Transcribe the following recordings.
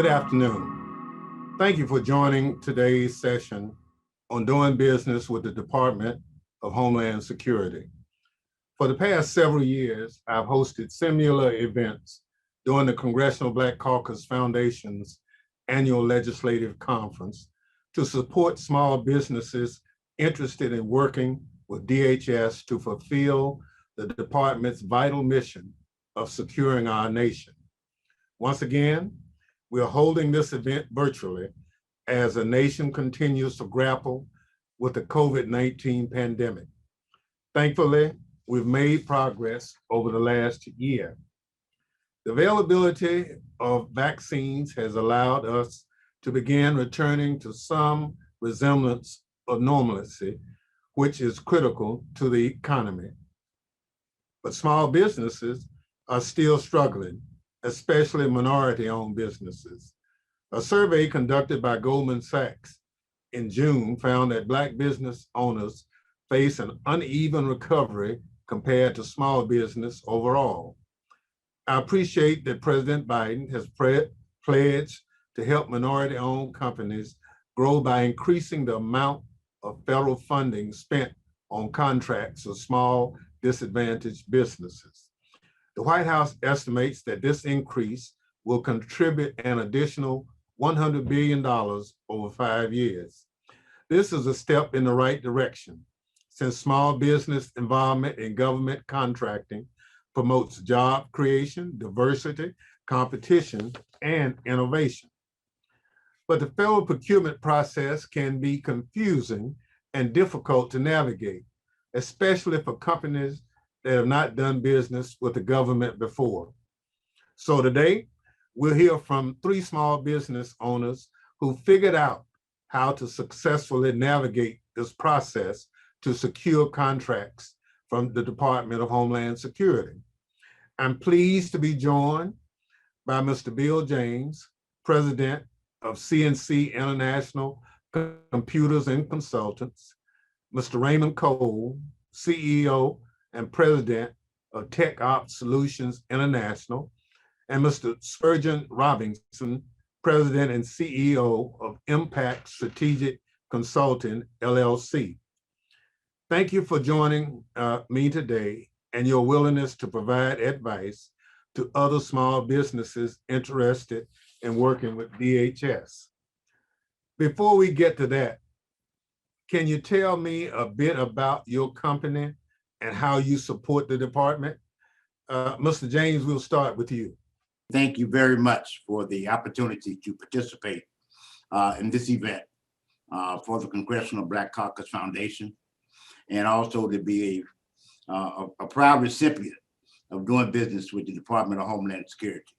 Good afternoon. Thank you for joining today's session on doing business with the Department of Homeland Security. For the past several years, I've hosted similar events during the Congressional Black Caucus Foundation's annual legislative conference to support small businesses interested in working with DHS to fulfill the department's vital mission of securing our nation. Once again, we are holding this event virtually as the nation continues to grapple with the COVID-19 pandemic. Thankfully, we've made progress over the last year. The availability of vaccines has allowed us to begin returning to some resemblance of normalcy, which is critical to the economy. But small businesses are still struggling, especially minority-owned businesses. A survey conducted by Goldman Sachs in June found that Black business owners face an uneven recovery compared to small business overall. I appreciate that President Biden has pledged to help minority-owned companies grow by increasing the amount of federal funding spent on contracts with small disadvantaged businesses. The White House estimates that this increase will contribute an additional $100 billion over 5 years. This is a step in the right direction, since small business involvement in government contracting promotes job creation, diversity, competition, and innovation. But the federal procurement process can be confusing and difficult to navigate, especially for companies that have not done business with the government before. So today, we'll hear from 3 small business owners who figured out how to successfully navigate this process to secure contracts from the Department of Homeland Security. I'm pleased to be joined by Mr. Bill James, President of CNC International Computers and Consultants, Mr. Raymond Cole, CEO and President of Tech Ops Solutions International, and Mr. Spurgeon Robinson, President and CEO of Impact Strategic Consulting, LLC. Thank you for joining me today and your willingness to provide advice to other small businesses interested in working with DHS. Before we get to that, can you tell me a bit about your company and how you support the department? Mr. James, we'll start with you. Thank you very much for the opportunity to participate in this event for the Congressional Black Caucus Foundation, and also to be a proud recipient of doing business with the Department of Homeland Security.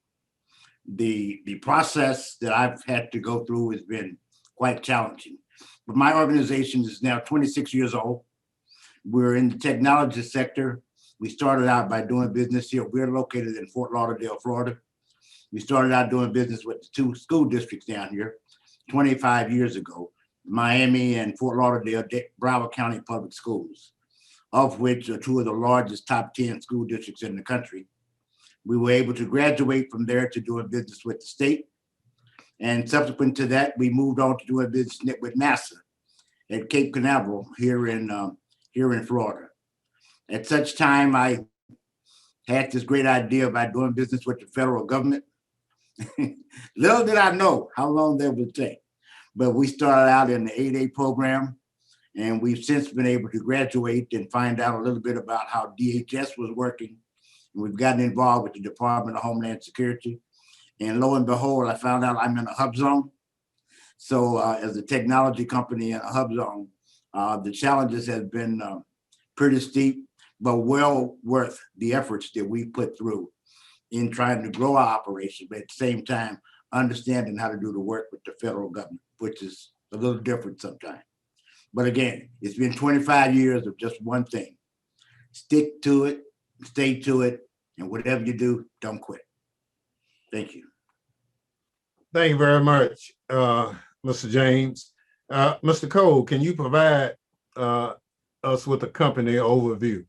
The process that I've had to go through has been quite challenging, but my organization is now 26 years old. We're in the technology sector. We started out by doing business here. We're located in Fort Lauderdale, Florida. We started out doing business with the 2 school districts down here 25 years ago, Miami and Fort Lauderdale, Broward County Public Schools, of which are 2 of the largest top 10 school districts in the country. We were able to graduate from there to doing business with the state. And subsequent to that, we moved on to doing business with NASA at Cape Canaveral here in Florida. At such time, I had this great idea about doing business with the federal government. Little did I know how long that would take, but we started out in the 8A program, and we've since been able to graduate and find out a little bit about how DHS was working. And we've gotten involved with the Department of Homeland Security, and lo and behold, I found out I'm in a hub zone. So as a technology company in a hub zone, the challenges have been pretty steep, but well worth the efforts that we put through in trying to grow our operation, but at the same time, understanding how to do the work with the federal government, which is a little different sometimes. But again, it's been 25 years of just one thing. Stick to it, stay to it, and whatever you do, don't quit. Thank you. Thank you very much, Mr. James. Mr. Cole, can you provide us with a company overview?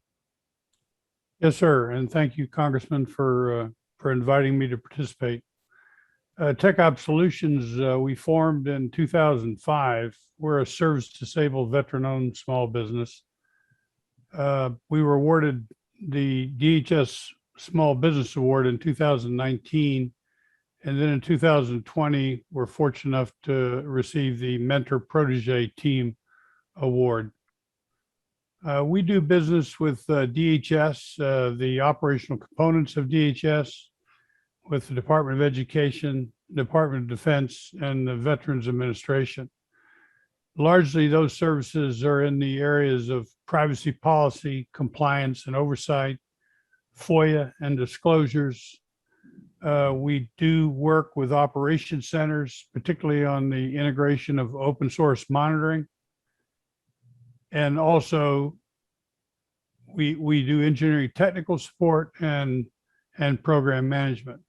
Yes, sir. And thank you, Congressman, for inviting me to participate. Tech Op Solutions, we formed in 2005. We're a service-disabled, veteran-owned small business. We were awarded the DHS Small Business Award in 2019. And then in 2020, we're fortunate enough to receive the Mentor Protege Team Award. We do business with DHS, the operational components of DHS, with the Department of Education, Department of Defense, and the Veterans Administration. Largely, those services are in the areas of privacy policy, compliance and oversight, FOIA and disclosures. We do work with operation centers, particularly on the integration of open source monitoring. And also, we do engineering technical support and program management.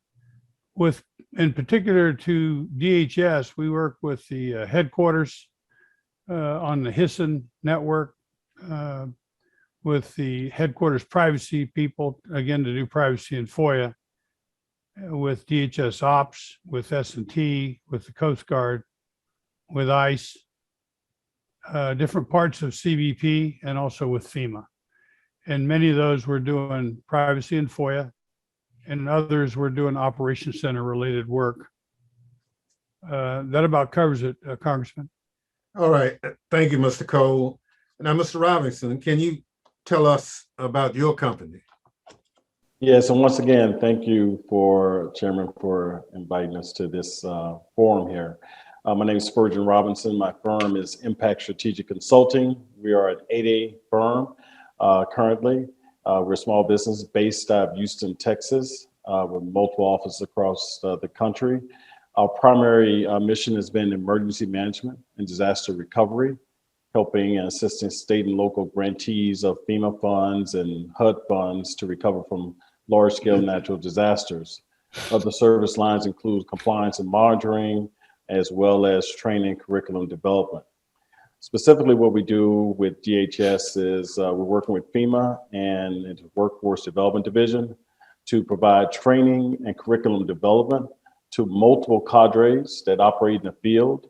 With, in particular to DHS, we work with the headquarters on the HISN network, with the headquarters privacy people, again, to do privacy and FOIA, with DHS Ops, with S&T, with the Coast Guard, with ICE, different parts of CBP, and also with FEMA. And many of those we're doing privacy and FOIA, and others we're doing Operations Center related work. That about covers it, Congressman. All right. Thank you, Mr. Cole. Now, Mr. Robinson, can you tell us about your company? Yes, and once again, thank you Chairman for inviting us to this forum here. My name is Spurgeon Robinson. My firm is Impact Strategic Consulting. We are an 8A firm currently. We're a small business based out of Houston, Texas, with multiple offices across the country. Our primary mission has been emergency management and disaster recovery, helping and assisting state and local grantees of FEMA funds and HUD funds to recover from large-scale natural disasters. Other service lines include compliance and monitoring, as well as training curriculum development. Specifically, what we do with DHS is we're working with FEMA and the Workforce Development Division to provide training and curriculum development to multiple cadres that operate in the field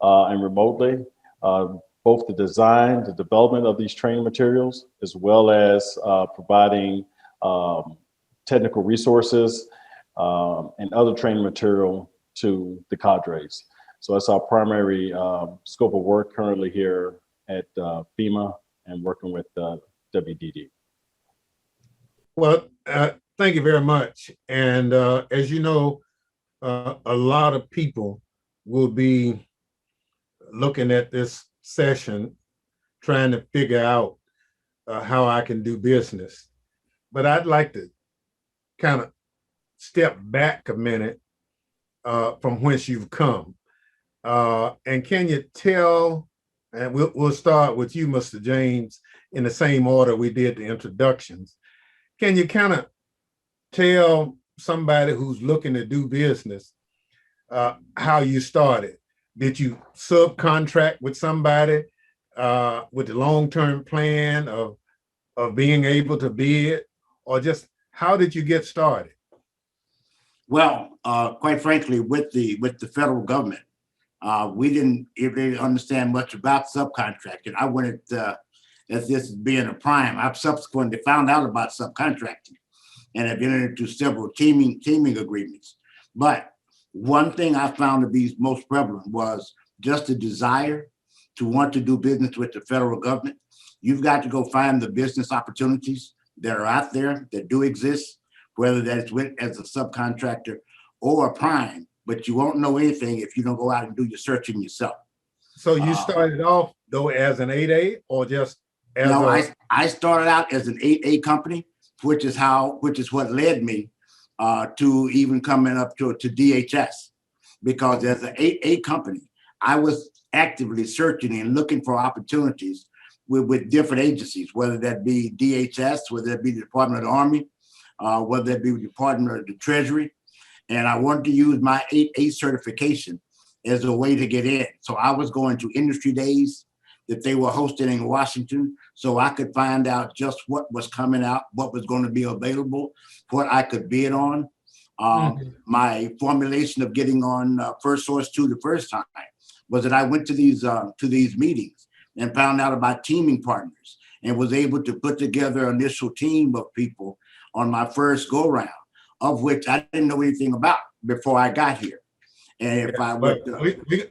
and remotely, both the design, the development of these training materials, as well as providing technical resources and other training material to the cadres. So that's our primary scope of work currently here at FEMA and working with WDD. Well, thank you very much. And as you know, a lot of people will be looking at this session, trying to figure out how I can do business. But I'd like to kind of step back a minute from whence you've come. And can you tell, and we'll start with you, Mr. James, in the same order we did the introductions. Can you kind of tell somebody who's looking to do business how you started? Did you subcontract with somebody with the long-term plan of being able to bid, or just how did you get started? Well, quite frankly, with the federal government, we didn't really understand much about subcontracting. I went as this being a prime. I've subsequently found out about subcontracting and have entered into several teaming agreements. But one thing I found to be most prevalent was just the desire to want to do business with the federal government. You've got to go find the business opportunities that are out there that do exist, whether that's with as a subcontractor or a prime, but you won't know anything if you don't go out and do your searching yourself. So you started off though as an 8A or just as I started out as an 8A company, which is what led me to even coming up to DHS, because as an 8A company, I was actively searching and looking for opportunities with different agencies, whether that be DHS, whether that be the Department of the Army, whether that be the Department of the Treasury. And I wanted to use my 8A certification as a way to get in. So I was going to industry days that they were hosting in Washington, so I could find out just what was coming out, what was going to be available, what I could bid on. My formulation of getting on First Source 2 the first time was that I went to these meetings and found out about teaming partners and was able to put together an initial team of people on my first go round, of which I didn't know anything about before I got here. And if I would,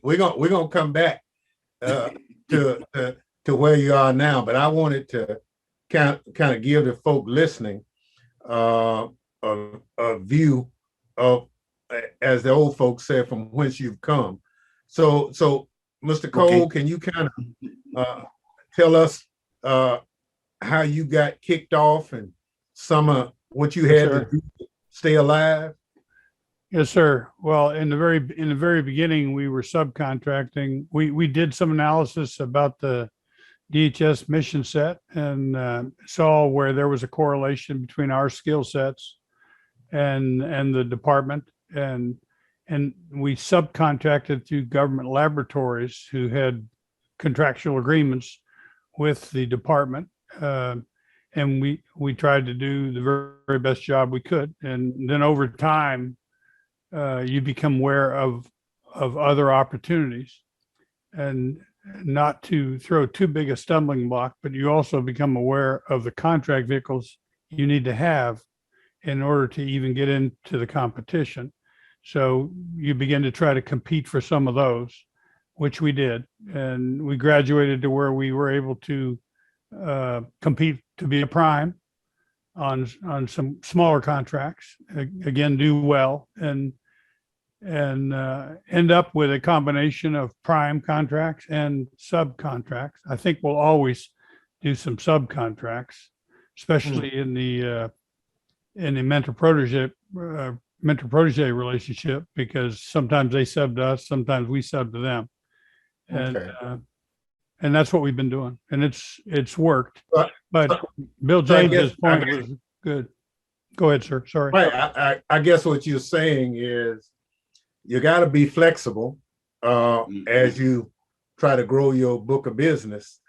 we're gonna come back to where you are now, but I wanted to kind of give the folk listening a view of, as the old folks said, from whence you've come. So Mr. Cole, Okay. can you kind of tell us how you got kicked off and some of what you had to do to stay alive? Yes, sir. Well, in the very beginning, we were subcontracting. We did some analysis about the DHS mission set and saw where there was a correlation between our skill sets and the department, and we subcontracted through government laboratories who had contractual agreements with the department, and we tried to do the very best job we could. And then over time, you become aware of other opportunities, and not to throw too big a stumbling block, but you also become aware of the contract vehicles you need to have in order to even get into the competition. So you begin to try to compete for some of those, which we did. And we graduated to where we were able to compete to be a prime on some smaller contracts, again, do well and end up with a combination of prime contracts and subcontracts. I think we'll always do some subcontracts, especially in the mentor-protege relationship, because sometimes they sub to us, sometimes we sub to them. And that's what we've been doing, and it's worked. But Bill James's point was good. Go ahead, sir. Sorry. Right. I guess what you're saying is you got to be flexible as you try to grow your book of business,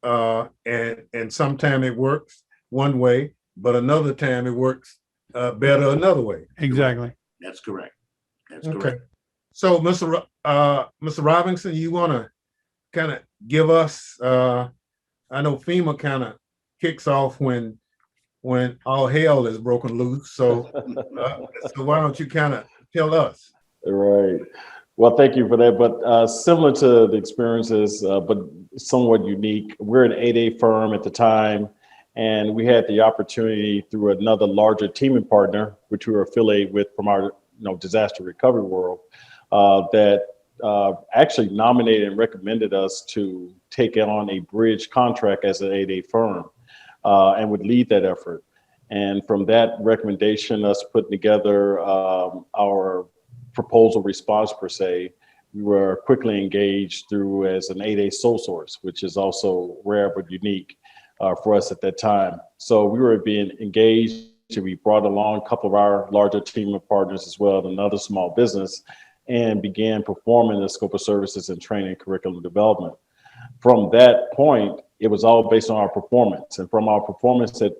and sometimes it works one way, but another time it works better another way. Exactly. That's correct. That's Okay. correct. So, Mr. Robinson, you want to kind of give us? I know FEMA kind of kicks off when all hell is broken loose. So, so why don't you kind of tell us? Right. Well, thank you for that. But similar to the experiences, but somewhat unique. We're an 8A firm at the time, and we had the opportunity through another larger teaming partner, which we were affiliated with from our disaster recovery world, that actually nominated and recommended us to take on a bridge contract as an 8A firm, and would lead that effort. And from that recommendation, us putting together our proposal response per se, we were quickly engaged through as an 8A sole source, which is also rare but unique for us at that time. So we were being engaged, and we brought along a couple of our larger team of partners as well, and another small business, and began performing the scope of services and training curriculum development. From that point, it was all based on our performance. And from our performance that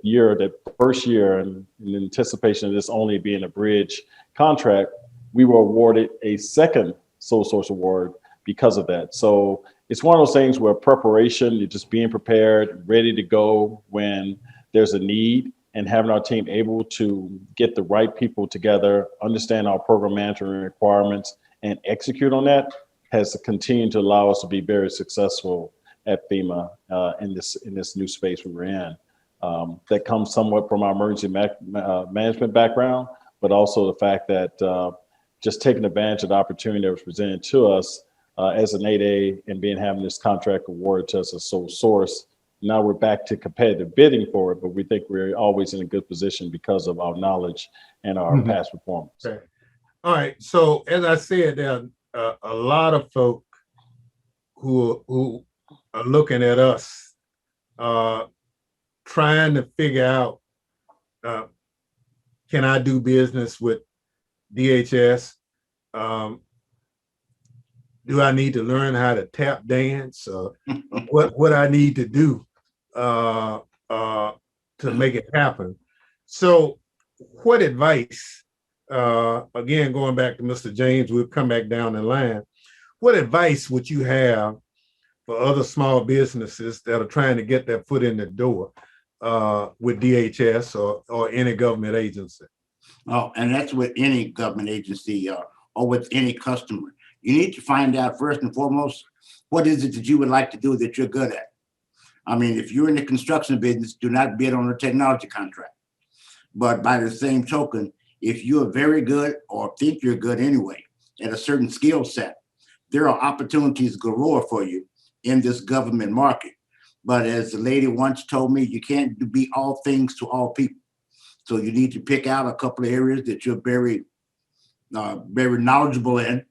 first year, and in anticipation of this only being a bridge contract, we were awarded a second sole source award because of that. So it's one of those things where preparation, you're just being prepared, ready to go when there's a need, and having our team able to get the right people together, understand our program management requirements, and execute on that has continued to allow us to be very successful at FEMA in this new space we were in. That comes somewhat from our emergency management background, but also the fact that just taking advantage of the opportunity that was presented to us as an 8A and having this contract awarded to us as sole source. Now we're back to competitive bidding for it, but we think we're always in a good position because of our knowledge and our past performance. Okay. All right. So as I said, there are a lot of folk who are looking at us, trying to figure out, can I do business with DHS? Do I need to learn how to tap dance? What I need to do to make it happen? So what advice again, going back to Mr. James, we'll come back down the line. What advice would you have for other small businesses that are trying to get their foot in the door with DHS or any government agency? Oh, and that's with any government agency or with any customer. You need to find out first and foremost, what is it that you would like to do that you're good at? I mean, if you're in the construction business, do not bid on a technology contract. But by the same token, if you're very good or think you're good anyway at a certain skill set, there are opportunities galore for you in this government market. But as the lady once told me, you can't be all things to all people. So you need to pick out a couple of areas that you're very knowledgeable in,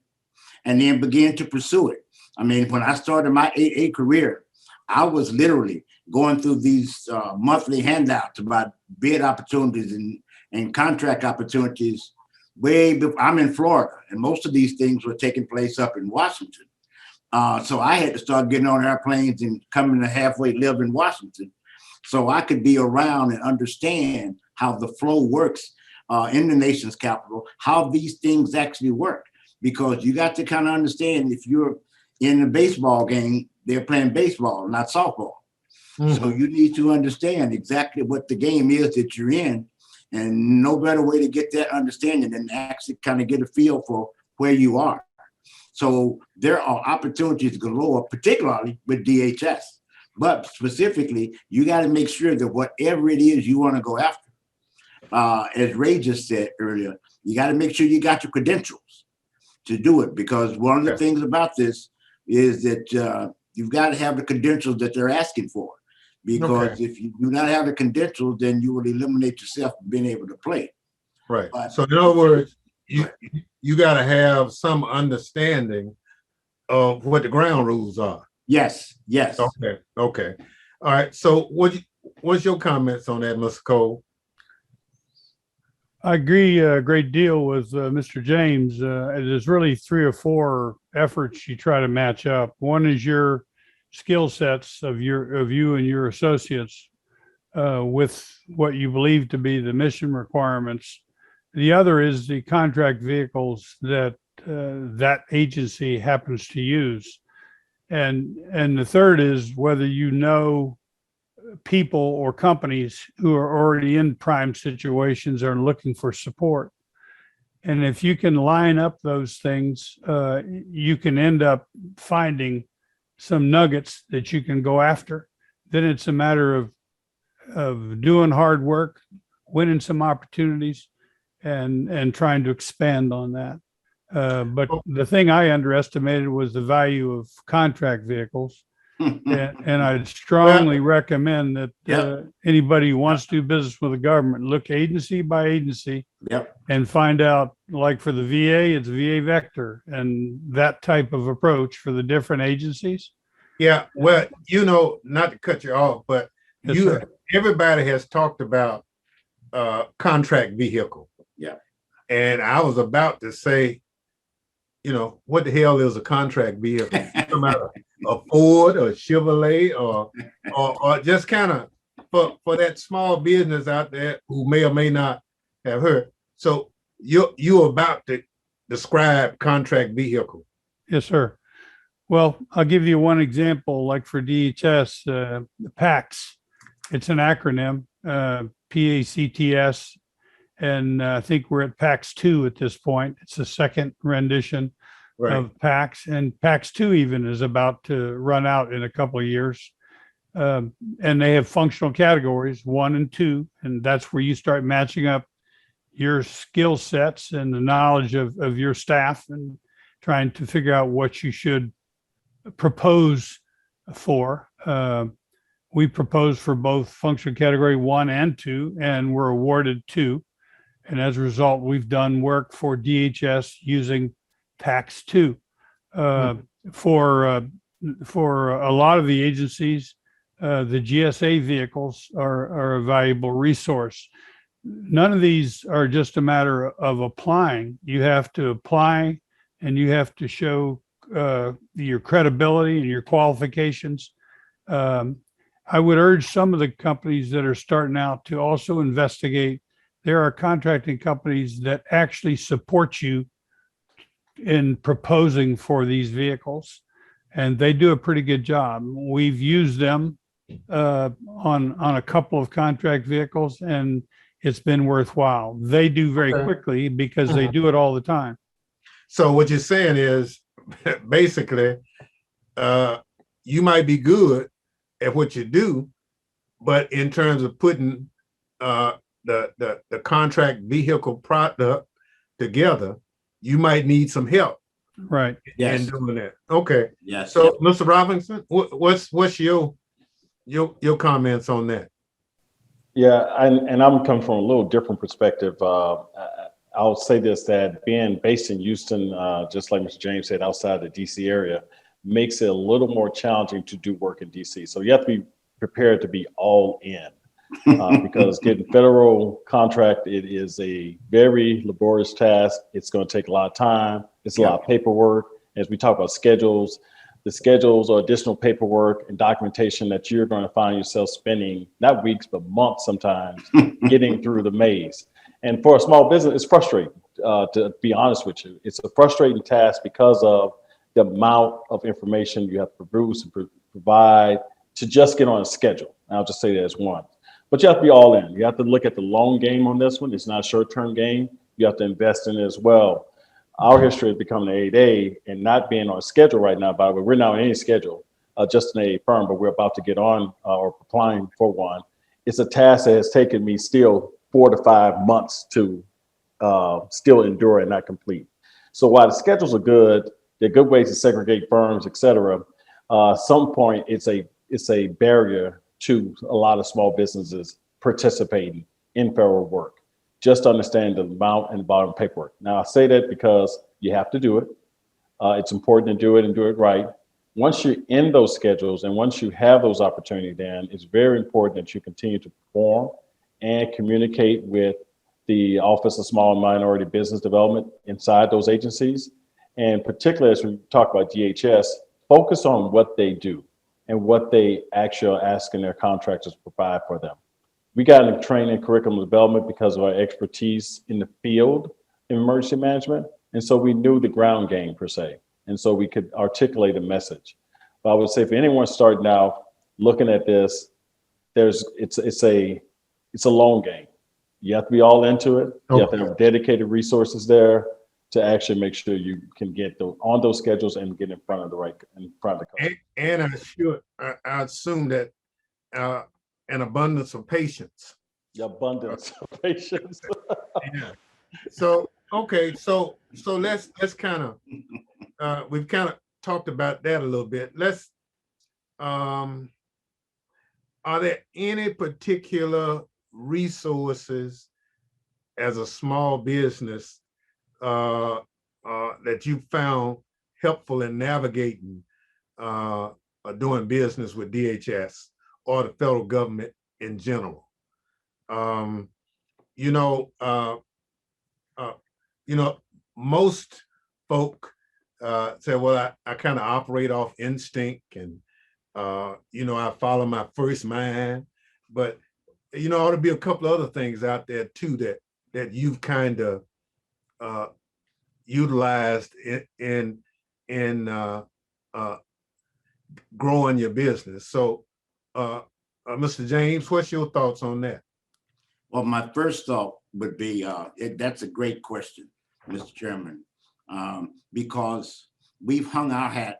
and then begin to pursue it. I mean, when I started my AA career, I was literally going through these monthly handouts about bid opportunities and contract opportunities way before. I'm in Florida, and most of these things were taking place up in Washington. So I had to start getting on airplanes and coming to halfway live in Washington so I could be around and understand how the flow works in the nation's capital, how these things actually work. Because you got to kind of understand, if you're in a baseball game, they're playing baseball, not softball. Mm-hmm. So you need to understand exactly what the game is that you're in, and no better way to get that understanding than actually kind of get a feel for where you are. So there are opportunities galore, particularly with DHS, but specifically, you got to make sure that whatever it is you want to go after, as Ray just said earlier, you got to make sure you got your credentials to do it, because one of the things about this is that you've got to have the credentials that they're asking for, because if you do not have the credentials, then you will eliminate yourself from being able to play. Right. But, so in other words, you got to have some understanding of what the ground rules are. Yes. Okay. All right. So what's your comments on that, Mr. Cole? I agree a great deal with Mr. James. There's really 3 or 4 efforts you try to match up. One is your skill sets of you and your associates with what you believe to be the mission requirements. The other is the contract vehicles that that agency happens to use. And the third is whether you know people or companies who are already in prime situations are looking for support. And if you can line up those things, you can end up finding some nuggets that you can go after. Then it's a matter of doing hard work, winning some opportunities, and trying to expand on that. But the thing I underestimated was the value of contract vehicles. And I'd strongly recommend that anybody who wants to do business with the government, look agency by agency and find out, like for the VA, it's VA Vector and that type of approach for the different agencies. Yeah, well, not to cut you off, but everybody has talked about contract vehicle. Yeah. And I was about to say, what the hell is a contract vehicle? A Ford or a Chevrolet or just kind of for that small business out there who may or may not have heard. So you're about to describe contract vehicle. Yes, sir. Well, I'll give you one example, like for DHS, the PACS. It's an acronym, PACTS. And I think we're at PACS 2 at this point. It's the second rendition of PACS, and PACS 2 even is about to run out in a couple of years. And they have functional categories 1 and 2, and that's where you start matching up your skill sets and the knowledge of your staff and trying to figure out what you should propose for. We proposed for both functional category 1 and 2, and we're awarded 2. And as a result, we've done work for DHS using PACS 2. For a lot of the agencies, the GSA vehicles are a valuable resource. None of these are just a matter of applying. You have to apply and you have to show your credibility and your qualifications. I would urge some of the companies that are starting out to also investigate there are contracting companies that actually support you in proposing for these vehicles, and they do a pretty good job. We've used them on a couple of contract vehicles, and it's been worthwhile. They do very Okay. quickly because they do it all the time. So what you're saying is basically, you might be good at what you do, but in terms of putting the contract vehicle product together, you might need some help Right. Yes. in doing that. Okay. Yes. So, Mr. Robinson, what's your comments on that? Yeah, and I'm coming from a little different perspective. I'll say this, that being based in Houston, just like Mr. James said, outside the DC area, makes it a little more challenging to do work in DC. So you have to be prepared to be all in. Because getting federal contract, it is a very laborious task. It's going to take a lot of time. It's a lot of paperwork. As we talk about schedules, the schedules or additional paperwork and documentation that you're going to find yourself spending, not weeks, but months sometimes, getting through the maze. And for a small business, it's frustrating, to be honest with you. It's a frustrating task because of the amount of information you have to produce and provide to just get on a schedule. And I'll just say that as one. But you have to be all in. You have to look at the long game on this one. It's not a short-term game. You have to invest in it as well. Our history has become an 8A and not being on a schedule right now, by the way. We're not on any schedule, just an 8A firm, but we're about to get on or applying for one. It's a task that has taken me still 4 to 5 months to still endure and not complete. So while the schedules are good, they're good ways to segregate firms, et cetera. Some point, it's a barrier to a lot of small businesses participating in federal work. Just understand the amount and the volume of paperwork. Now, I say that because you have to do it. It's important to do it and do it right. Once you're in those schedules and once you have those opportunities, then it's very important that you continue to perform and communicate with the Office of Small and Minority Business Development inside those agencies. And particularly as we talk about DHS, focus on what they do and what they actually are asking their contractors to provide for them. We got into training curriculum development because of our expertise in the field in emergency management. And so we knew the ground game per se. And so we could articulate a message. But I would say for anyone starting out looking at this, it's a long game. You have to be all into it. You have to have dedicated resources there to actually make sure you can get on those schedules and get in front of the customer. And I assume that an abundance of patience. The abundance of patience. Yeah. So okay, so let's kind of we've kind of talked about that a little bit. Let's are there any particular resources as a small business that you found helpful in navigating doing business with DHS or the federal government in general? Most folk say, well, I kind of operate off instinct and, I follow my first mind, but, ought to be a couple of other things out there too that you've kind of utilized in growing your business. So, Mr. James, what's your thoughts on that? Well, my first thought would be, that's a great question, Mr. Chairman, because we've hung our hat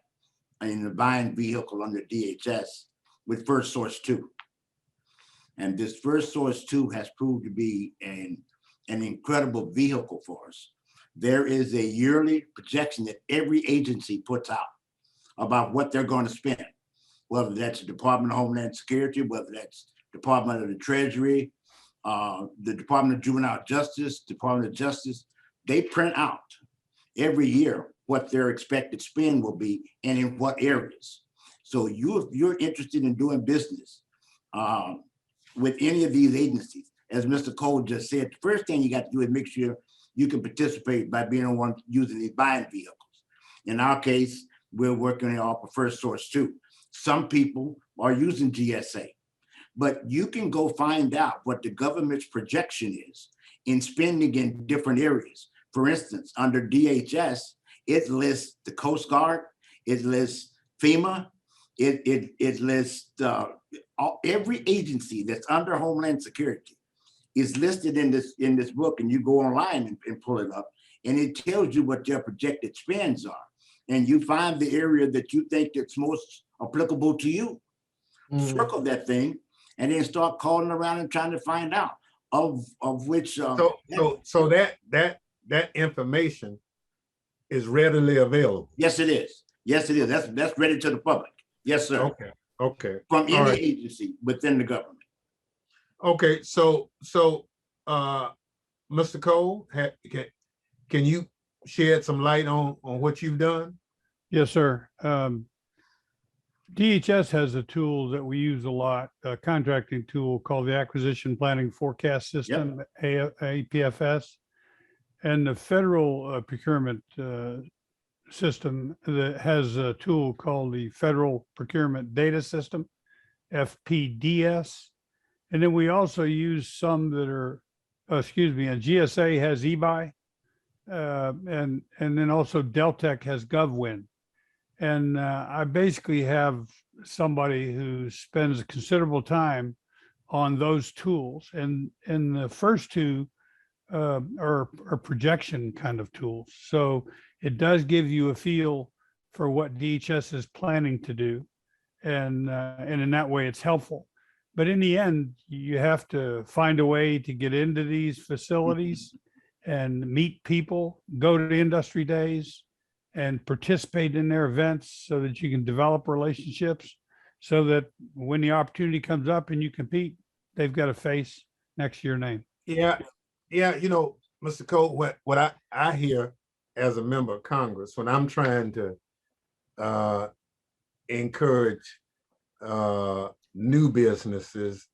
in the buying vehicle under DHS with First Source 2. And this First Source 2 has proved to be an incredible vehicle for us. There is a yearly projection that every agency puts out about what they're going to spend, whether that's the Department of Homeland Security, whether that's Department of the Treasury, the Department of Juvenile Justice, Department of Justice. They print out every year what their expected spend will be and in what areas. So if you're interested in doing business with any of these agencies, as Mr. Cole just said, the first thing you got to do is make sure you can participate by being the one using these buying vehicles. In our case, we're working off of First Source 2. Some people are using GSA, but you can go find out what the government's projection is in spending in different areas. For instance, under DHS, it lists the Coast Guard, it lists FEMA, it lists every agency that's under Homeland Security is listed in this book, and you go online and pull it up, and it tells you what their projected spends are. And you find the area that you think that's most applicable to you, circle that thing, and then start calling around and trying to find out of which. So that information is readily available. Yes, it is. Yes, it is. That's ready to the public. Yes, sir. Okay. From any agency within the government. Okay, so Mr. Cole, can you shed some light on what you've done? Yes, sir. DHS has a tool that we use a lot, a contracting tool called the Acquisition Planning Forecast System, APFS. And the federal procurement system that has a tool called the Federal Procurement Data System, FPDS. And then we also use some that are, and GSA has eBuy, and then also Deltek has GovWin. And I basically have somebody who spends considerable time on those tools. And the first two are projection kind of tools. So it does give you a feel for what DHS is planning to do. And in that way, it's helpful. But in the end, you have to find a way to get into these facilities and meet people, go to the industry days and participate in their events so that you can develop relationships so that when the opportunity comes up and you compete, they've got a face next to your name. Yeah, you know, Mr. Cole, what I hear as a member of Congress when I'm trying to encourage new businesses,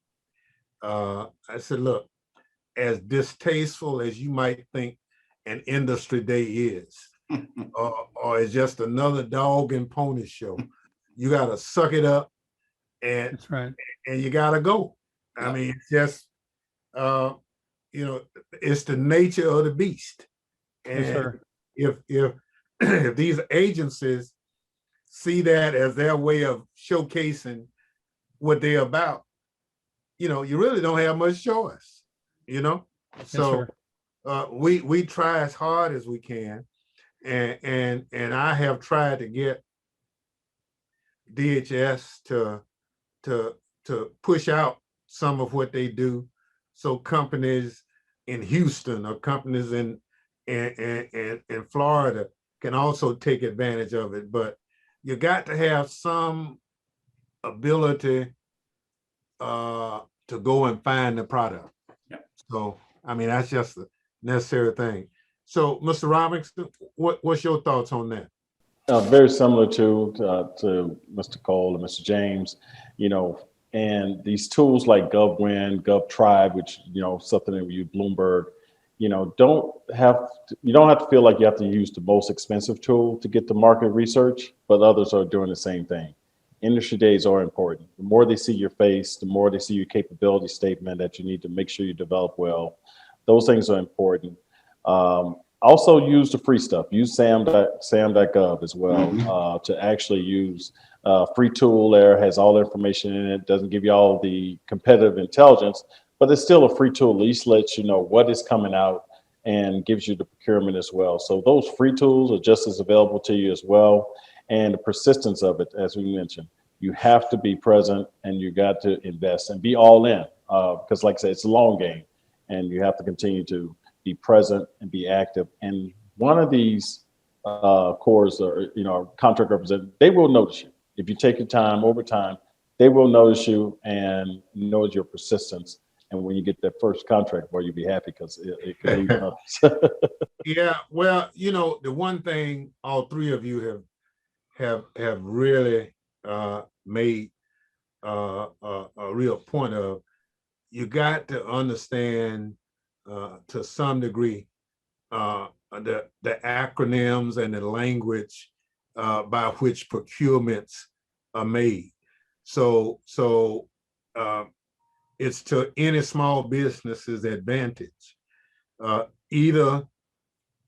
I said, look, as distasteful as you might think an industry day is, or it's just another dog and pony show, you got to suck it up and That's right. And you got to go. Yeah. I mean, it's just, you know, it's the nature of the beast. And Yes, sir. if these agencies see that as their way of showcasing what they're about, you know, you really don't have much choice, you know? So we try as hard as we can. And I have tried to get DHS to push out some of what they do, so companies in Houston or companies in Florida can also take advantage of it. But you got to have some ability to go and find the product. Yep. So I mean, that's just a necessary thing. So, Mr. Robinson, what's your thoughts on that? Very similar to Mr. Cole and Mr. James, you know, and these tools like GovWin, GovTribe, which, you know, something that we use, Bloomberg, you know, you don't have to feel like you have to use the most expensive tool to get the market research, but others are doing the same thing. Industry days are important. The more they see your face, the more they see your capability statement that you need to make sure you develop well. Those things are important. Also use the free stuff. Use sam.gov as well to actually use free tool there, has all the information in it, doesn't give you all the competitive intelligence, but it's still a free tool. At least lets you know what is coming out and gives you the procurement as well. So those free tools are just as available to you as well. And the persistence of it, as we mentioned, you have to be present and you got to invest and be all in because like I said, it's a long game and you have to continue to be present and be active. And one of these cores or, you know, contract representatives, they will notice you. If you take your time over time, they will notice you and notice your persistence. And when you get that first contract, boy, you'll be happy because it could lead others. Yeah, well, you know, the one thing all three of you have really made a real point of, you got to understand to some degree the acronyms and the language by which procurements are made. So it's to any small business's advantage either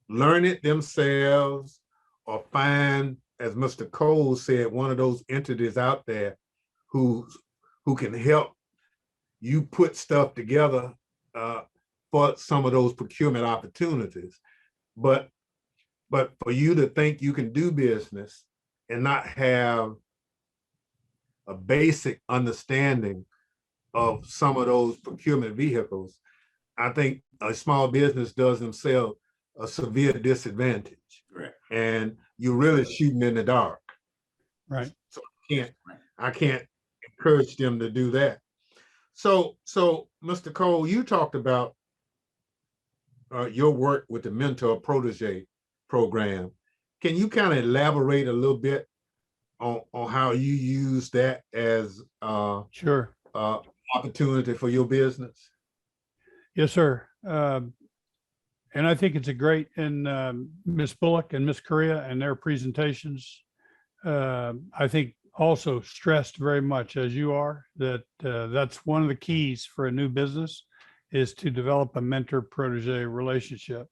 learn it themselves or find, as Mr. Cole said, one of those entities out there who can help you put stuff together for some of those procurement opportunities. But for you to think you can do business and not have a basic understanding of some of those procurement vehicles, I think a small business does themselves a severe disadvantage. Correct. And you're really shooting in the dark. Right. So I can't encourage them to do that. So Mr. Cole, you talked about your work with the mentor protege program. Can you kind of elaborate a little bit on how you use that as Sure. opportunity for your business? Yes, sir. And I think it's a great, and Ms. Bullock and Ms. Correa and their presentations, I think also stressed very much, as you are, that that's one of the keys for a new business is to develop a mentor protege relationship.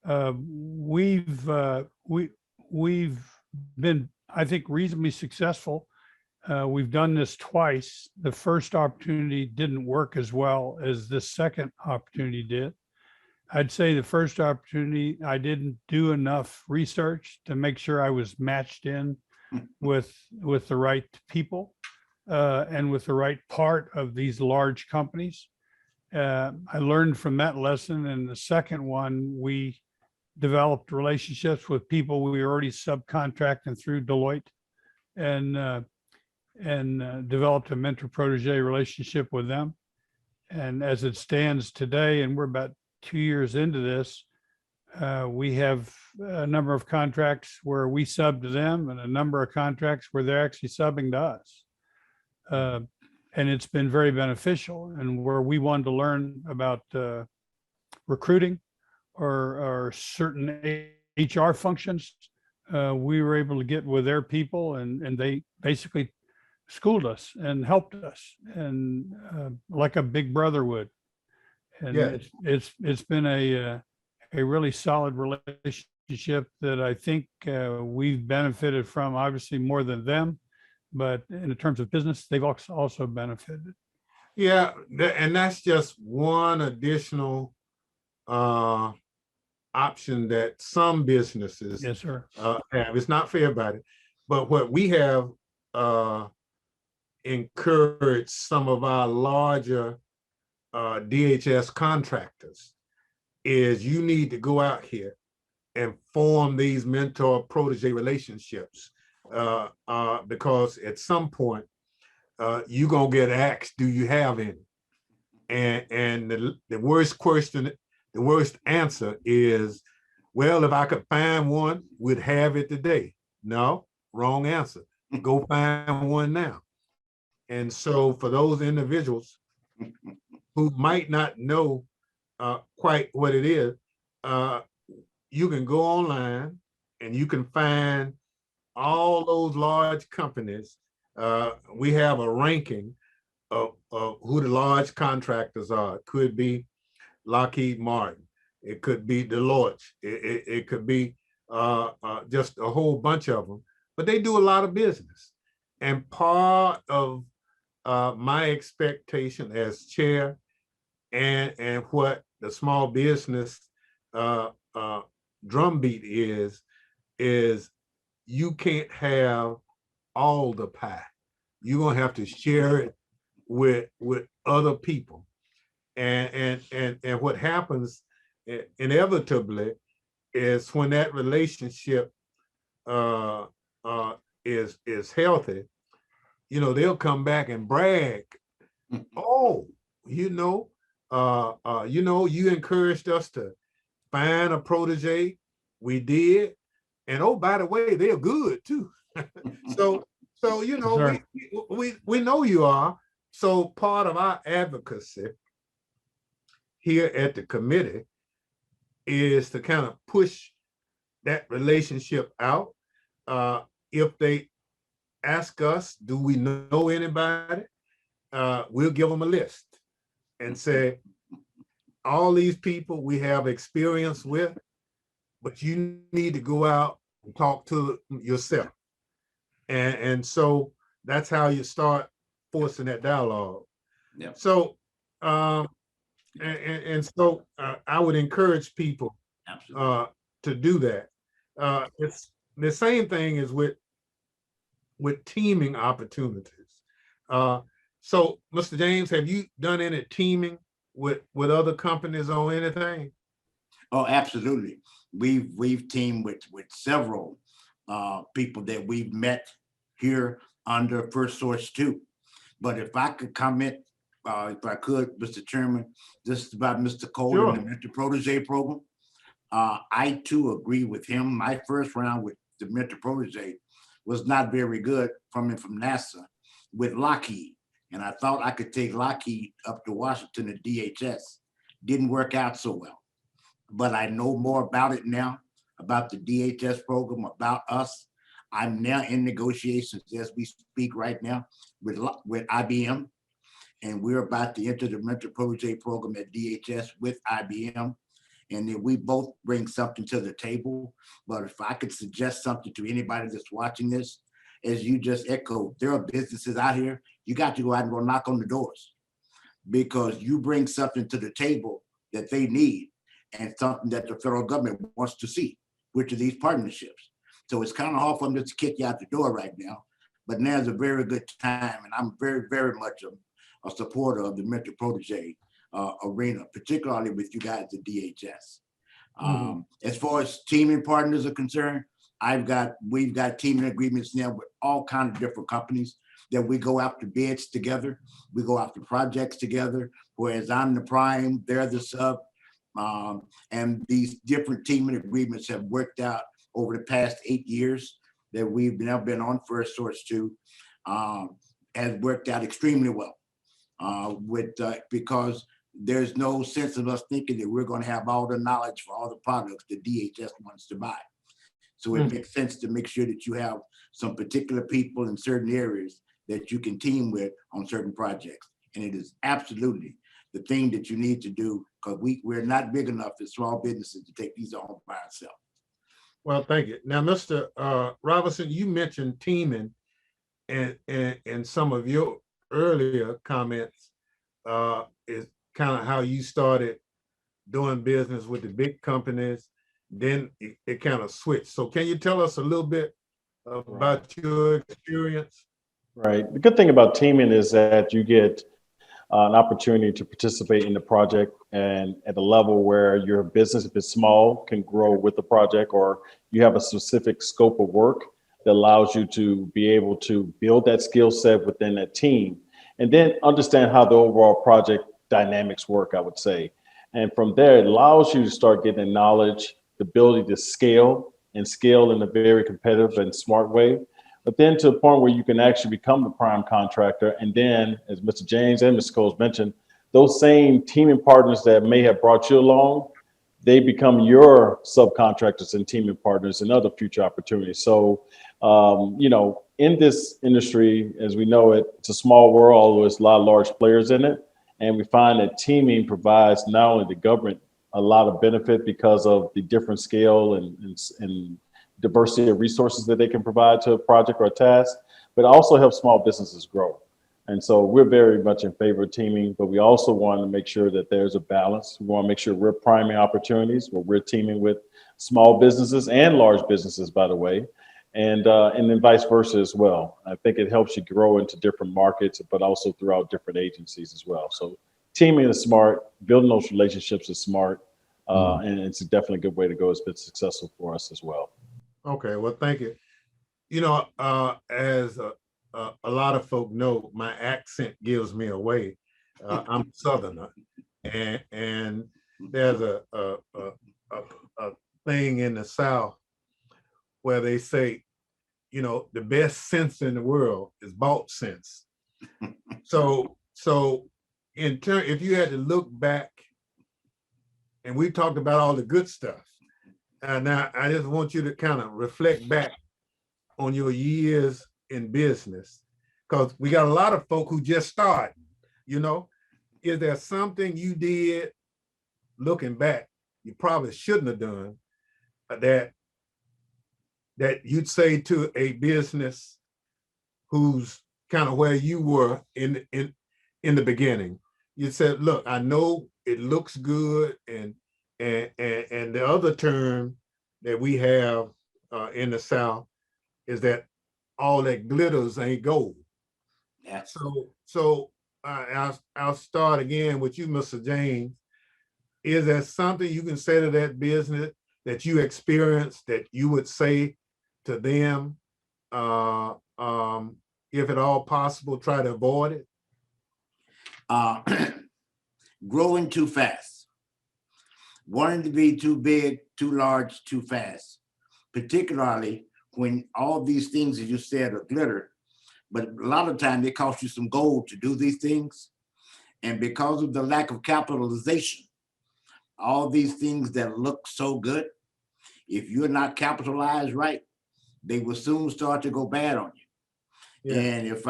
We've been, I think, reasonably successful. We've done this twice. The first opportunity didn't work as well as the second opportunity did. I'd say the first opportunity, I didn't do enough research to make sure I was matched in with the right people and with the right part of these large companies. I learned from that lesson. And the second one, we developed relationships with people we were already subcontracting through Deloitte and developed a mentor protege relationship with them. And as it stands today, and we're about 2 years into this, we have a number of contracts where we sub to them and a number of contracts where they're actually subbing to us. And it's been very beneficial. And where we wanted to learn about recruiting or certain HR functions, we were able to get with their people and they basically schooled us and helped us and like a big brother would. And Yeah. it's been a really solid relationship that I think we've benefited from, obviously more than them, but in terms of business, they've also benefited. Yeah, and that's just one additional option that some businesses Yes, sir. have. It's not for everybody, but what we have encouraged some of our larger DHS contractors is you need to go out here and form these mentor protege relationships because at some point you're gonna get asked, do you have any? And the worst question, the worst answer is, well, if I could find one, we'd have it today. No, wrong answer. Go find one now. And so for those individuals who might not know quite what it is, you can go online and you can find all those large companies. We have a ranking of who the large contractors are. It could be Lockheed Martin. It could be Deloitte. It could be just a whole bunch of them, but they do a lot of business. And part of my expectation as chair and what the small business drumbeat is you can't have all the pie. You're gonna have to share it with other people. And what happens inevitably is when that relationship is healthy, you know, they'll come back and brag. Oh, you encouraged us to find a protege. We did. And oh, by the way, they're good too. So you know, Sure. we know you are. So part of our advocacy here at the committee is to kind of push that relationship out. If they ask us, do we know anybody? We'll give them a list and say, all these people we have experience with, but you need to go out and talk to yourself. And so that's how you start forcing that dialogue. Yeah. So, so I would encourage people Absolutely. to do that. It's the same thing as with teaming opportunities. So, Mr. James, have you done any teaming with other companies on anything? Oh, absolutely. We've teamed with several people that we've met here under First Source 2. But if I could comment, if I could, Mr. Chairman, this is about Mr. Cole Sure. and the Mentor Protege program. I too agree with him. My first round with the Mentor Protege was not very good from NASA with Lockheed. And I thought I could take Lockheed up to Washington at DHS. Didn't work out so well. But I know more about it now, about the DHS program, about us. I'm now in negotiations as we speak right now with IBM. And we're about to enter the Mentor Protege program at DHS with IBM. And then we both bring something to the table. But if I could suggest something to anybody that's watching this, as you just echoed, there are businesses out here, you got to go out and go knock on the doors because you bring something to the table that they need and something that the federal government wants to see, which are these partnerships. So it's kind of hard for them just to kick you out the door right now, but now's a very good time. And I'm very, very much a supporter of the Mentor Protege arena, particularly with you guys at DHS. As far as teaming partners are concerned, we've got teaming agreements now with all kinds of different companies that we go after bids together. We go after projects together, whereas I'm the prime, they're the sub. And these different teaming agreements have worked out over the past 8 years that we've now been on First Source 2, has worked out extremely well because there's no sense of us thinking that we're going to have all the knowledge for all the products that DHS wants to buy. So it makes sense to make sure that you have some particular people in certain areas that you can team with on certain projects. And it is absolutely the thing that you need to do because we're not big enough as small businesses to take these on by ourselves. Well, thank you. Now, Mr. Robinson, you mentioned teaming and some of your earlier comments is kind of how you started doing business with the big companies. Then it kind of switched. So can you tell us a little bit about your experience? Right. The good thing about teaming is that you get an opportunity to participate in the project and at a level where your business, if it's small, can grow with the project, or you have a specific scope of work that allows you to be able to build that skill set within that team and then understand how the overall project dynamics work, I would say. And from there, it allows you to start getting knowledge, the ability to scale in a very competitive and smart way. But then to a point where you can actually become the prime contractor. And then, as Mr. James and Mr. Coles mentioned, those same teaming partners that may have brought you along, they become your subcontractors and teaming partners in other future opportunities. So, in this industry, as we know it, it's a small world, although there's a lot of large players in it. And we find that teaming provides not only the government a lot of benefit because of the different scale and diversity of resources that they can provide to a project or a task, but also help small businesses grow. And so we're very much in favor of teaming, but we also want to make sure that there's a balance. We want to make sure we're priming opportunities where we're teaming with small businesses and large businesses, by the way, and then vice versa as well. I think it helps you grow into different markets, but also throughout different agencies as well. So teaming is smart, building those relationships is smart, and it's definitely a good way to go. It's been successful for us as well. Okay, well, thank you. As a lot of folk know, my accent gives me away. I'm Southerner, and there's a thing in the South where they say, the best sense in the world is bought sense. So if you had to look back, and we talked about all the good stuff, now I just want you to kind of reflect back on your years in business, because we got a lot of folk who just started. Is there something you did looking back, you probably shouldn't have done that you'd say to a business who's kind of where you were in the beginning? You said, look, I know it looks good, and the other term that we have in the South is that all that glitters ain't gold. Yeah. So I'll start again with you, Mr. James. Is there something you can say to that business that you experienced that you would say to them, if at all possible, try to avoid it? Growing too fast, wanting to be too big, too large, too fast, particularly when all these things, as you said, are glitter, but a lot of times it costs you some gold to do these things. And because of the lack of capitalization, all these things that look so good, if you're not capitalized right, they will soon start to go bad on you. Yeah. And if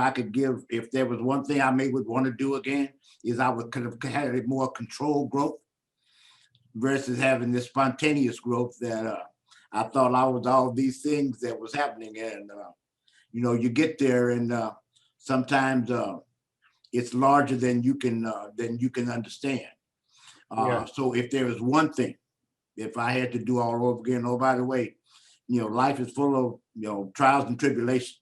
there was one thing I would want to do again, is I would kind of had a more controlled growth versus having this spontaneous growth that I thought I was all these things that was happening. And, you get there and sometimes it's larger than you can understand. Yeah. So if there was one thing, if I had to do all over again, oh, by the way, life is full of, trials and tribulations.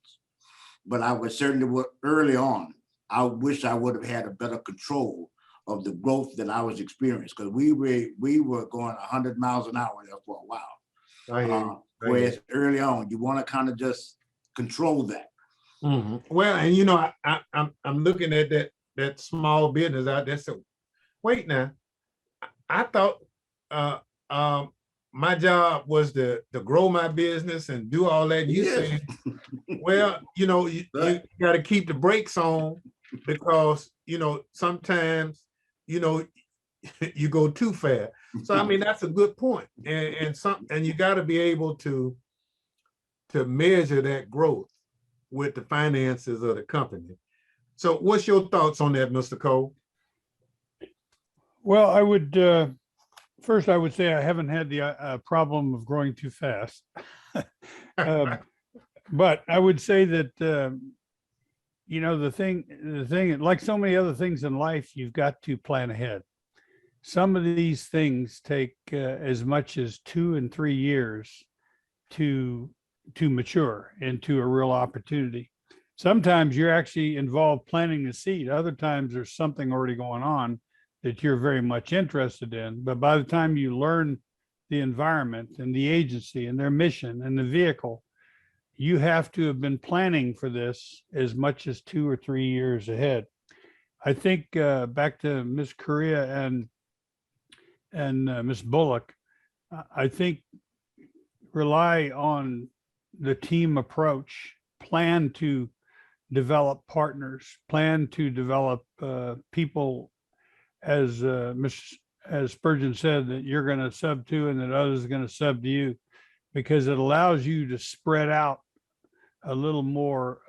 But I was certainly early on, I wish I would have had a better control of the growth that I was experiencing, because we were going 100 miles an hour there for a while. Whereas early on, you want to kind of just control that. Mm-hmm. Well, and I'm looking at that small business out there. So wait now, I thought my job was to grow my business and do all that. You said, well, you got to keep the brakes on, because sometimes you go too fast. So I mean, that's a good point, and you got to be able to measure that growth with the finances of the company. So what's your thoughts on that, Mr. Cole? Well, I would first I would say I haven't had the problem of growing too fast. But I would say that the thing, like so many other things in life, you've got to plan ahead. Some of these things take as much as 2 and 3 years to mature into a real opportunity. Sometimes you're actually involved planting the seed. Other times there's something already going on that you're very much interested in. But by the time you learn the environment and the agency and their mission and the vehicle, you have to have been planning for this as much as 2 or 3 years ahead. I think back to Ms. Correa and Ms. Bullock, I think rely on the team approach, plan to develop partners, plan to develop people, as Spurgeon said, that you're going to sub to and that others are going to sub to you, because it allows you to spread out a little more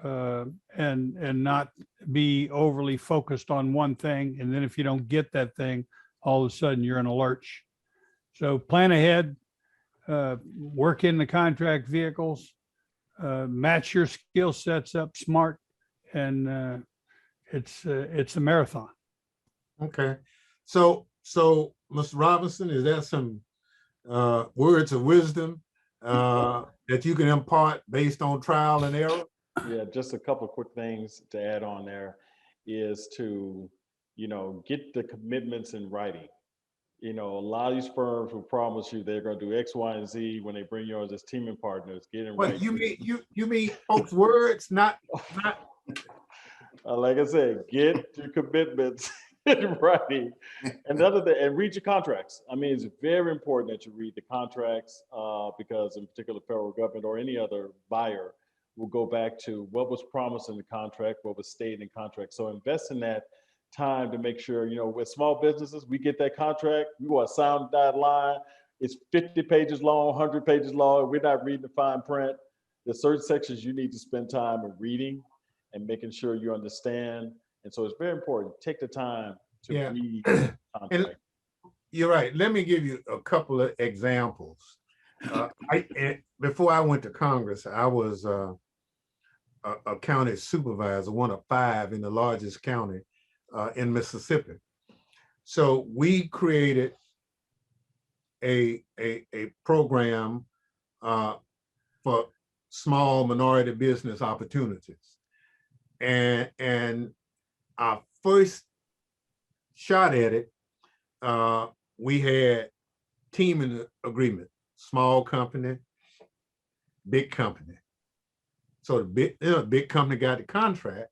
and not be overly focused on one thing. And then if you don't get that thing, all of a sudden you're in a lurch. So plan ahead, work in the contract vehicles, match your skill sets up smart, and it's a marathon. Okay. So Mr. Robinson, is there some words of wisdom that you can impart based on trial and error? Yeah, just a couple of quick things to add on there is to, get the commitments in writing. A lot of these firms will promise you they're going to do X, Y, and Z when they bring you on as teaming partners. Get in writing. You mean folks' words, not. Like I said, get your commitments in writing. Another thing, and read your contracts. I mean, it's very important that you read the contracts because, in particular, federal government or any other buyer will go back to what was promised in the contract, what was stated in contract. So invest in that time to make sure, with small businesses, we get that contract, we want to sign that line. It's 50 pages long, 100 pages long. We're not reading the fine print. There's certain sections you need to spend time in reading and making sure you understand. And so it's very important. Take the time to read the contract. you're right. Let me give you a couple of examples. Before I went to Congress, I was a county supervisor, one of 5 in the largest county in Mississippi. So we created a program for small minority business opportunities. And our first shot at it, we had teaming agreement, small company, big company. So the big company got the contract.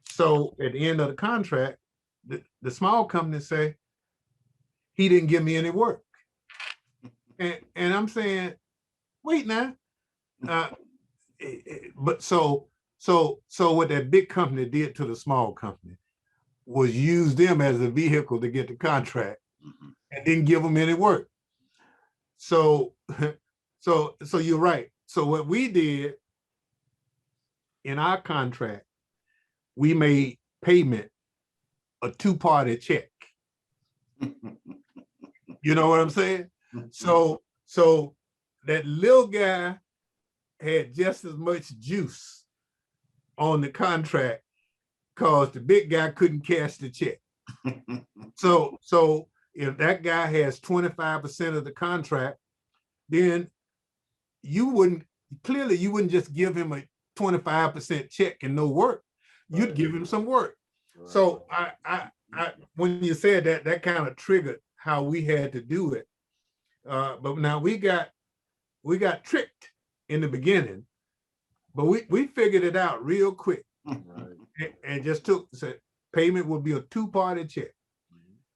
So at the end of the contract, the small company say, he didn't give me any work. And I'm saying, wait now. But so what that big company did to the small company was use them as a vehicle to get the contract and didn't give them any work. So you're right. So what we did in our contract, we made payment a 2-party check. You know what I'm saying? So that little guy had just as much juice on the contract because the big guy couldn't cash the check. So if that guy has 25% of the contract, then you wouldn't just give him a 25% check and no work. You'd give him some work. So I when you said that, that kind of triggered how we had to do it. But now we got tricked in the beginning, but we figured it out real quick. Right. And just said payment would be a 2-party check.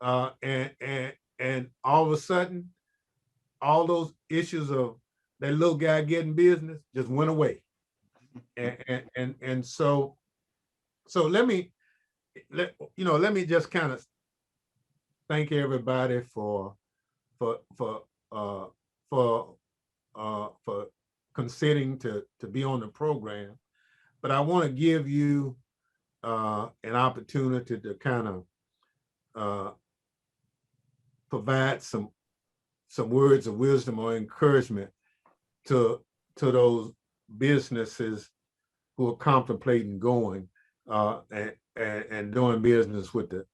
And all of a sudden, all those issues of that little guy getting business just went away. And so let me just kind of thank everybody for consenting to be on the program. But I want to give you an opportunity to kind of provide some words of wisdom or encouragement to those businesses who are contemplating going and doing business with the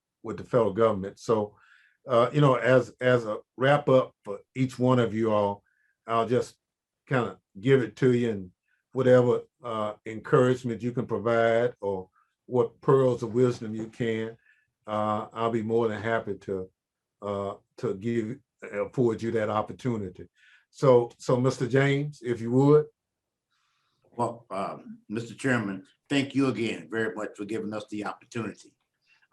federal government. So, as a wrap up for each one of you all, I'll just kind of give it to you, and whatever encouragement you can provide or what pearls of wisdom you can, I'll be more than happy to afford you that opportunity. So Mr. James, if you would. Well, Mr. Chairman, thank you again very much for giving us the opportunity.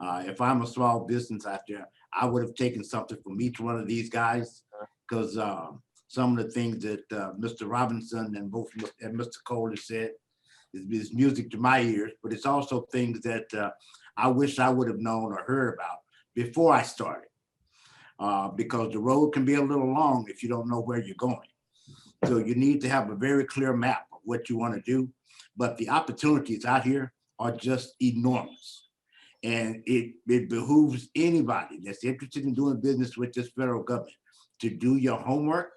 If I'm a small business out there, I would have taken something from each one of these guys, because some of the things that Mr. Robinson and Mr. Cole has said is music to my ears, but it's also things that I wish I would have known or heard about before I started, because the road can be a little long if you don't know where you're going. So you need to have a very clear map of what you want to do, but the opportunities out here are just enormous. And it behooves anybody that's interested in doing business with this federal government to do your homework,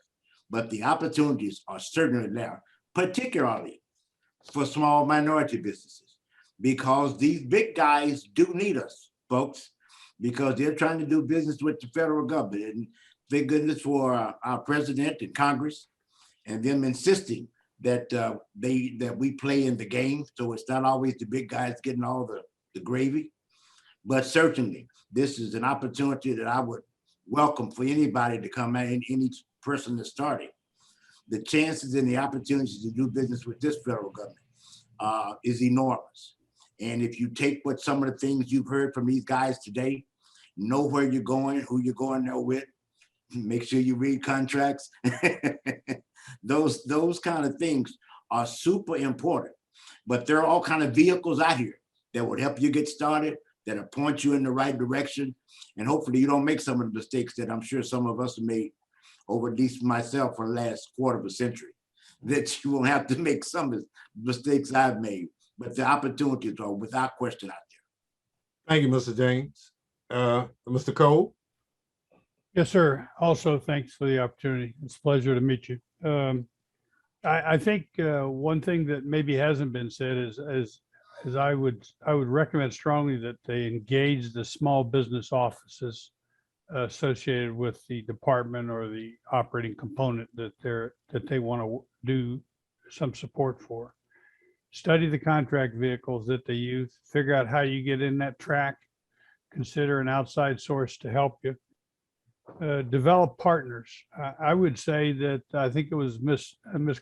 but the opportunities are certainly there, particularly for small minority businesses, because these big guys do need us, folks, because they're trying to do business with the federal government. And thank goodness for our president and Congress and them insisting that that we play in the game. So it's not always the big guys getting all the gravy. But certainly, this is an opportunity that I would welcome for anybody to come in, any person that's starting. The chances and the opportunities to do business with this federal government is enormous. And if you take what some of the things you've heard from these guys today, know where you're going, who you're going there with, make sure you read contracts. Those kind of things are super important. But there are all kind of vehicles out here that would help you get started, that'll point you in the right direction. And hopefully you don't make some of the mistakes that I'm sure some of us have made over, at least myself, for the last quarter of a century, that you won't have to make some of the mistakes I've made. But the opportunities are without question out there. Thank you, Mr. James. Mr. Cole? Yes, sir. Also, thanks for the opportunity. It's a pleasure to meet you. I think one thing that maybe hasn't been said is I would recommend strongly that they engage the small business offices associated with the department or the operating component that they want to do some support for. Study the contract vehicles that they use, figure out how you get in that track, consider an outside source to help you. Develop partners. I would say that I think it was Miss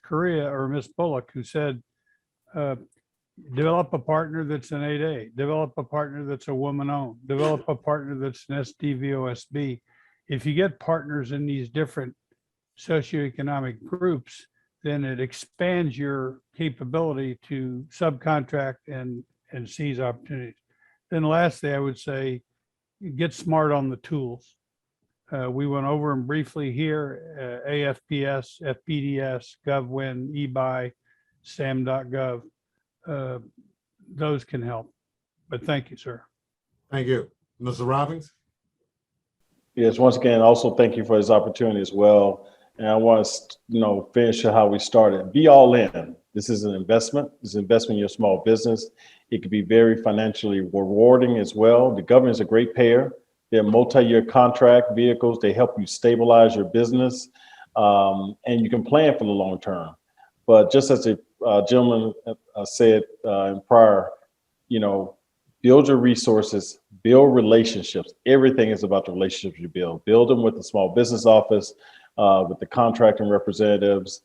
Correa or Miss Bullock who said, uh, develop a partner that's an 8A, develop a partner that's a woman-owned, develop a partner that's an SDVOSB. If you get partners in these different socioeconomic groups, then it expands your capability to subcontract and seize opportunities. Then lastly, I would say, get smart on the tools. We went over them briefly here, AFPS, FPDS, GovWin, eBuy, SAM.gov. Those can help. But thank you, sir. Thank you. Mr. Robbins? Yes, once again, also thank you for this opportunity as well. And I want to, finish how we started. Be all in. This is an investment. It's an investment in your small business. It can be very financially rewarding as well. The government is a great payer. They're multi-year contract vehicles. They help you stabilize your business, and you can plan for the long term. But just as the gentleman said in prior, build your resources, build relationships. Everything is about the relationships you build. Build them with the small business office, with the contracting representatives,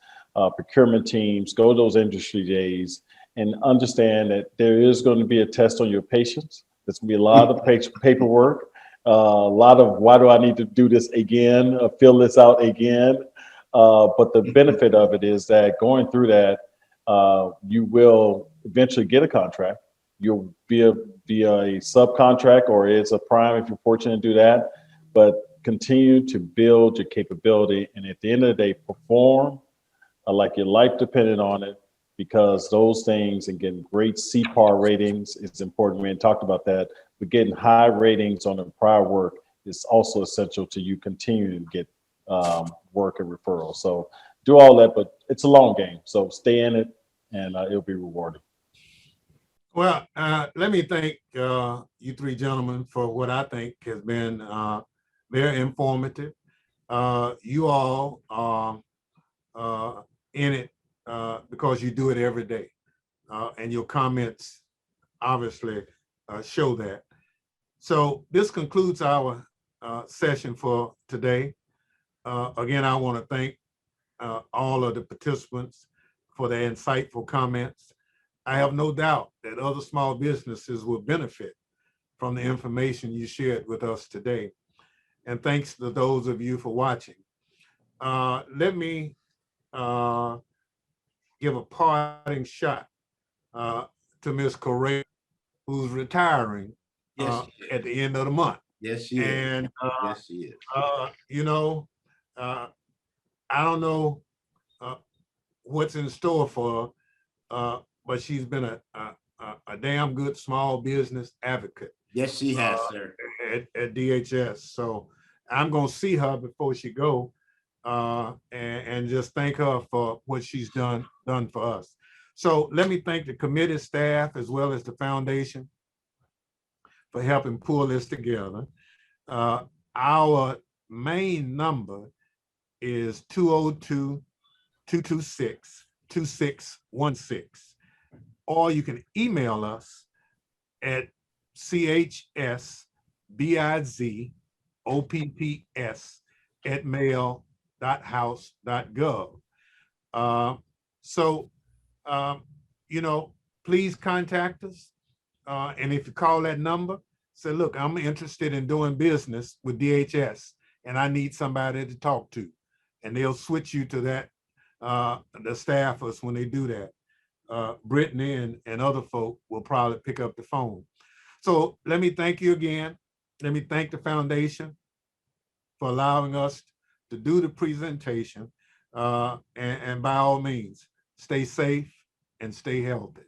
procurement teams. Go to those industry days and understand that there is going to be a test on your patience. There's going to be a lot of paperwork. A lot of why do I need to do this again, fill this out again. But the benefit of it is that going through that, you will eventually get a contract. You'll be a subcontract or it's a prime if you're fortunate to do that. But continue to build your capability. And at the end of the day, perform like your life depended on it, because those things and getting great CPAR ratings is important. We talked about that. But getting high ratings on the prior work is also essential to you continuing to get work and referrals. So do all that, but it's a long game. So stay in it and it'll be rewarding. Well, let me thank you three gentlemen for what I think has been very informative. You all are in it because you do it every day. And your comments obviously show that. So this concludes our session for today. Again, I want to thank all of the participants for their insightful comments. I have no doubt that other small businesses will benefit from the information you shared with us today. And thanks to those of you for watching. Let me give a parting shot to Ms. Correa, who's retiring at the end of the month. Yes, she is. And Yes, she is. I don't know what's in store for her, but she's been a damn good small business advocate. Yes, she has, sir. At DHS. So I'm gonna see her before she go, and just thank her for what she's done for us. So let me thank the committee staff as well as the foundation for helping pull this together. Our main number is 202-226-2616, or you can email us at chsbizopps@mail.house.gov. Please contact us. And if you call that number, say, look, I'm interested in doing business with DHS and I need somebody to talk to. And they'll switch you to that, the staffers when they do that. Brittany and other folk will probably pick up the phone. So let me thank you again. Let me thank the foundation for allowing us to do the presentation. And by all means, stay safe and stay healthy.